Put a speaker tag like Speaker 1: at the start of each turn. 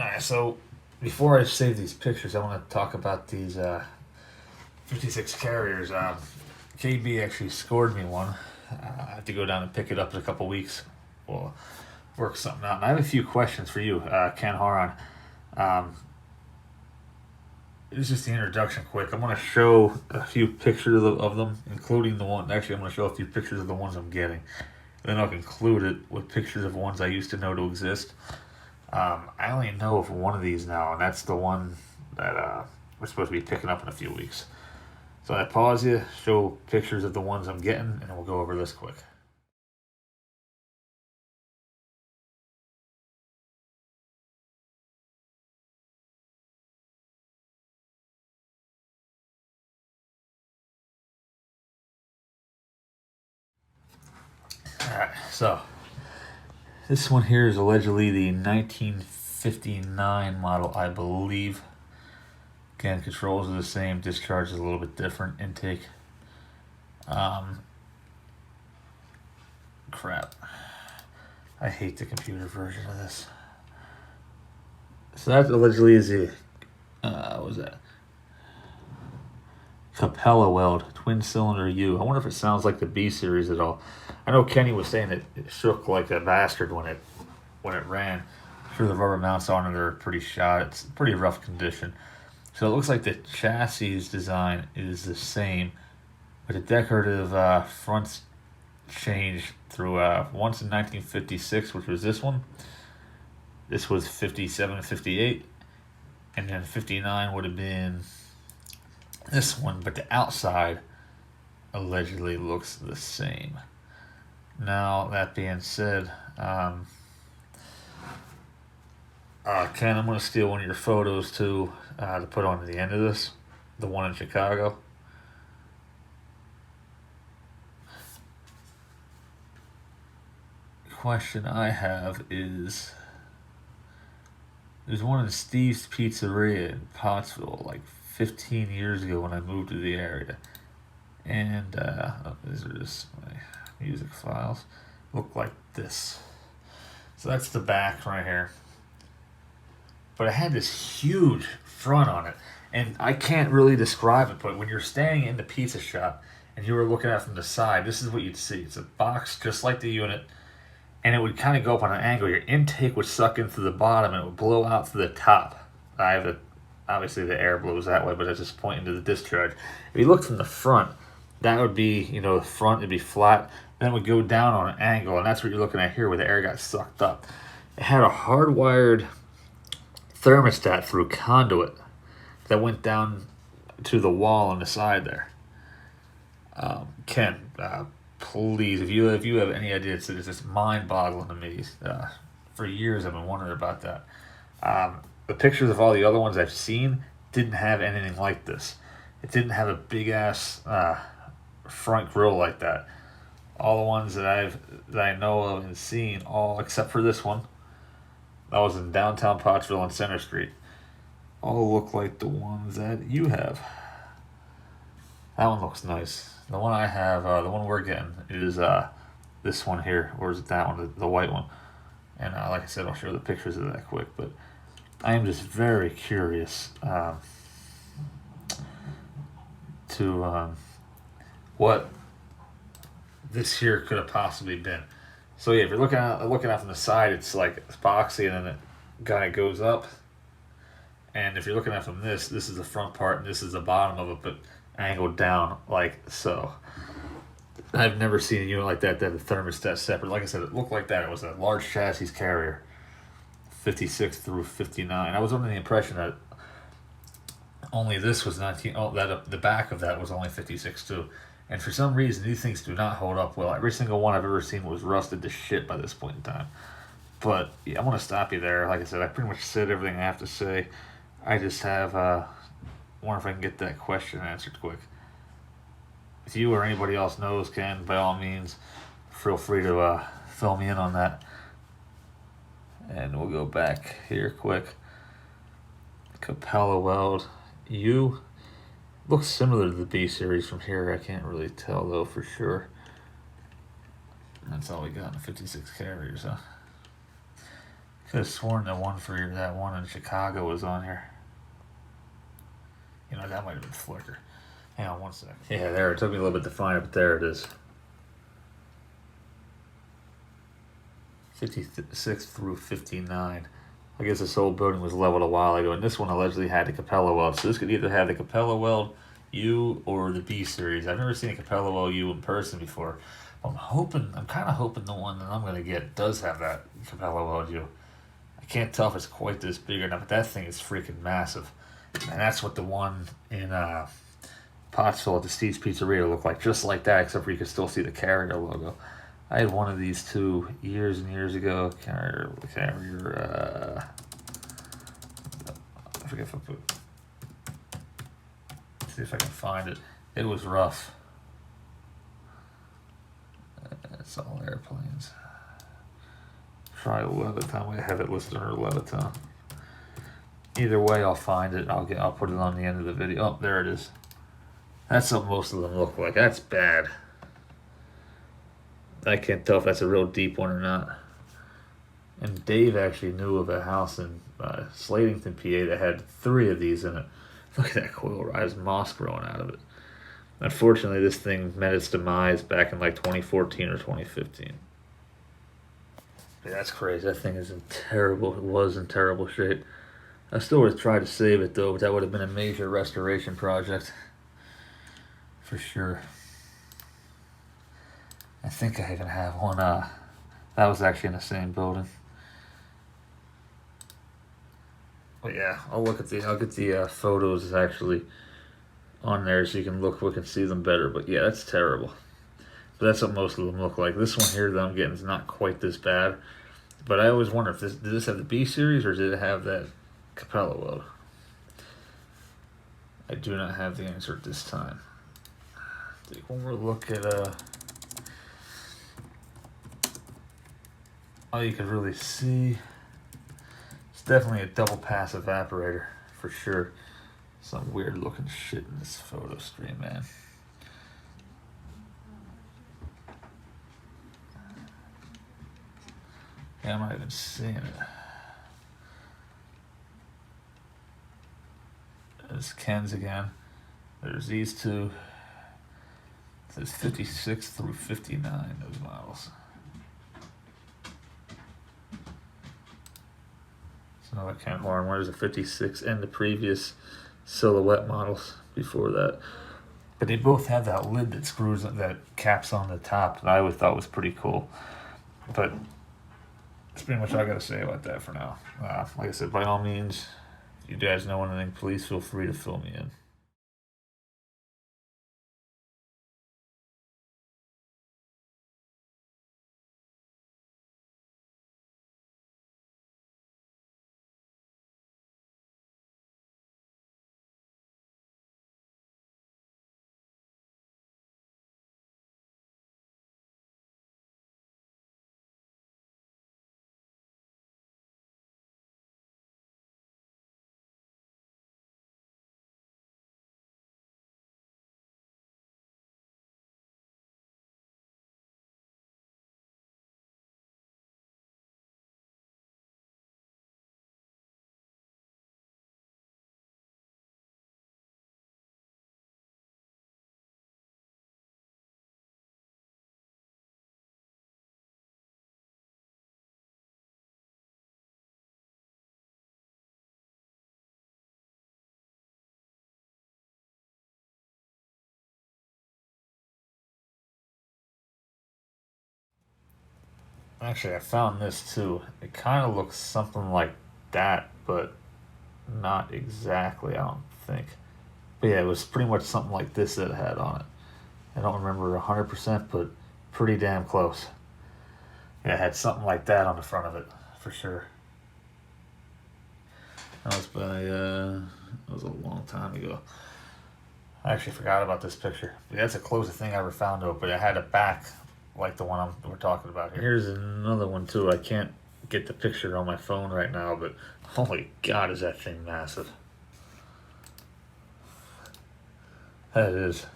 Speaker 1: Alright, so before I save these pictures, I want to talk about these 56 carriers. KB actually scored me one. I have to go down and pick it up in a couple weeks. We'll work something out. And I have a few questions for you, Ken Haran. Um, it's just the introduction quick. I'm going to show a few pictures of them, including the one. Actually, I'm going to show a few pictures of the ones I'm getting. Then I'll conclude it with pictures of ones I used to know to exist. I only know of one of these now, and that's the one that we're supposed to be picking up in a few weeks. So I pause you, show pictures of the ones I'm getting, and then we'll go over this quick. Alright, so this one here is allegedly the 1959 model, I believe. Again, controls are the same, discharge is a little bit different, intake. Crap. I hate the computer version of this. So that allegedly is the, what was that? Capella weld, twin cylinder U. I wonder if it sounds like the B series at all. I know Kenny was saying that it shook like a bastard when it ran. I'm sure the rubber mounts on it are pretty shot. It's pretty rough condition. So it looks like the chassis design is the same, but the decorative fronts changed through once in 1956, which was this one. This was 57 and 58, and then 59 would have been this one, but the outside allegedly looks the same. Now, that being said, Ken, I'm going to steal one of your photos too to put on the end of this, the one in Chicago. Question I have is, there's one in Steve's Pizzeria in Pottsville like 15 years ago when I moved to the area. And these are just my music files. Look like this. So that's the back right here. But it had this huge front on it. And I can't really describe it, but when you're standing in the pizza shop and you were looking at it from the side, this is what you'd see. It's a box just like the unit, and it would kind of go up on an angle. Your intake would suck in through the bottom and it would blow out through the top. Obviously the air blows that way, but it's just pointing to the discharge. If you look from the front, that would be, the front would be flat, then it would go down on an angle, and that's what you're looking at here where the air got sucked up. It had a hardwired thermostat through conduit that went down to the wall on the side there. Ken, please, if you have any idea, it's just mind-boggling to me. For years I've been wondering about that. The pictures of all the other ones I've seen didn't have anything like this. It didn't have a big-ass front grille like that. All the ones that I know of and seen, all except for this one, that was in downtown Pottsville on Center Street, all look like the ones that you have. That one looks nice. The one I have, the one we're getting, is this one here, or is it that one, the white one? And like I said, I'll show the pictures of that quick, but I am just very curious to what this here could have possibly been. So yeah, if you're looking out from the side, it's like it's boxy, and then it kind of goes up. And if you're looking at from this is the front part, and this is the bottom of it, but angled down like so. I've never seen a unit like that the thermostat separate. Like I said, it looked like that. It was a large chassis carrier, 56 through 59. I was under the impression that only this was 19. Oh, that the back of that was only 56 too. And for some reason, these things do not hold up well. Every single one I've ever seen was rusted to shit by this point in time. But yeah, I want to stop you there. Like I said, I pretty much said everything I have to say. I just have wonder if I can get that question answered quick. If you or anybody else knows, Ken, by all means, feel free to fill me in on that. And we'll go back here quick. Capella weld U. Looks similar to the B series from here. I can't really tell though for sure. That's all we got in the 56 carriers, huh? Could have sworn that one in Chicago was on here. You know, that might have been Flickr. Hang on one sec. Yeah, there. It took me a little bit to find it, but there it is. 56 through 59. I guess this whole building was leveled a while ago, and this one allegedly had the Capella weld. So this could either have the Capella weld U or the B series. I've never seen a Capella weld U in person before. I'm kind of hoping the one that I'm going to get does have that Capella weld U. I can't tell if it's quite this big or not, but that thing is freaking massive. And that's what the one in Pottsville at the Steve's Pizzeria looked like, just like that, except for you could still see the Carrier logo. I had one of these too years and years ago. Carrier, I forget if I put. See if I can find it. It was rough. It's all airplanes. Try Levittown. I have it listed under Levittown. Either way, I'll find it. I'll put it on the end of the video. Oh, there it is. That's what most of them look like. That's bad. I can't tell if that's a real deep one or not. And Dave actually knew of a house in Slatington, PA that had 3 of these in it. Look at that coil rise, moss growing out of it. Unfortunately, this thing met its demise back in like 2014 or 2015. Yeah, that's crazy. That thing is in terrible. It was in terrible shape. I still would have tried to save it though, but that would have been a major restoration project for sure. I think I even have one. That was actually in the same building. But yeah, I'll get the photos actually on there so you can look and see them better. But yeah, that's terrible. But that's what most of them look like. This one here that I'm getting is not quite this bad. But I always wonder if did this have the B series or did it have that Capella weld? I do not have the answer at this time. Take one more look at all you can really see. It's definitely a double pass evaporator for sure. Some weird looking shit in this photo stream, man. Yeah, I'm not even seeing it. There's Ken's again. There's these two. It says 56 through 59, those models. It's another Ken Horn. Where's the 56 and the previous silhouette models before that? But they both have that lid that screws, that caps on the top, that I always thought was pretty cool. But that's pretty much all I got to say about that for now. Like I said, by all means, if you guys know anything, please feel free to fill me in. Actually, I found this too. It kind of looks something like that, but not exactly, I don't think. But yeah, it was pretty much something like this that it had on it. I don't remember 100%, but pretty damn close. Yeah, it had something like that on the front of it, for sure. That was that was a long time ago. I actually forgot about this picture. But that's the closest thing I ever found to it, but it had a back like the one we're talking about here. Here's another one too. I can't get the picture on my phone right now, but holy God, is that thing massive. That is.